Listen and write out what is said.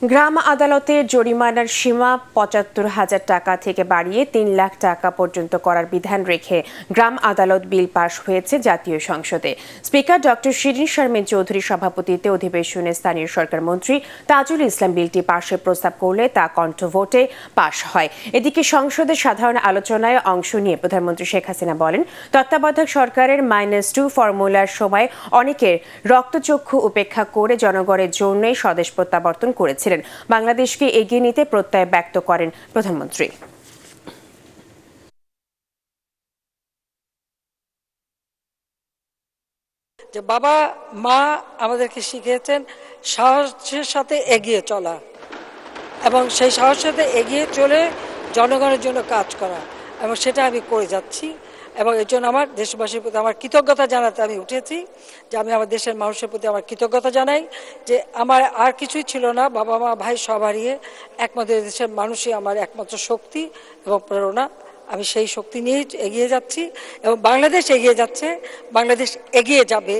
গ্রাম আদালতের জরিমানার সীমা ৭৫,০০০ টাকা থেকে বাড়িয়ে ৩ লাখ টাকা পর্যন্ত করার বিধান রেখে গ্রাম আদালত বিল পাশ হয়েছে জাতীয় সংসদে। স্পিকার ডক্টর শিরিন শারমিন চৌধুরীর সভাপতিত্বে অধিবেশনে স্থানীয় সরকার মন্ত্রী তাজুল ইসলাম বিলটি পাশের প্রস্তাব করলে তা কণ্ঠভোটে পাশ হয়। এদিকে সংসদের সাধারণ আলোচনায় অংশ নিয়ে প্রধানমন্ত্রী শেখ হাসিনা বলেন, তত্ত্বাবধায়ক সরকারের -2 ফর্মুলার সময় অনেকের রক্তচক্ষু উপেক্ষা করে জনগণের জন্যই স্বদেশ প্রত্যাবর্তন করেছে। বাংলাদেশকে এগিয়ে নিতে প্রত্যয় ব্যক্ত করেন প্রধানমন্ত্রী। যে বাবা মা আমাদেরকে শিখিয়েছেন সাহসের সাথে এগিয়ে চলা এবং সেই সাহসের সাথে এগিয়ে চলে জনগণের জন্য কাজ করা, এবং সেটা আমি করে যাচ্ছি। এবং এর জন্য আমার দেশবাসীর প্রতি আমার কৃতজ্ঞতা জানাতে আমি উঠেছি, যে আমি আমার দেশের মানুষের প্রতি আমার কৃতজ্ঞতা জানাই যে আমার আর কিছুই ছিল না, বাবা মা ভাই সব হারিয়ে একমাত্র দেশের মানুষই আমার একমাত্র শক্তি এবং প্রেরণা। আমি সেই শক্তি নিয়ে এগিয়ে যাচ্ছি এবং বাংলাদেশ এগিয়ে যাচ্ছে, বাংলাদেশ এগিয়ে যাবে।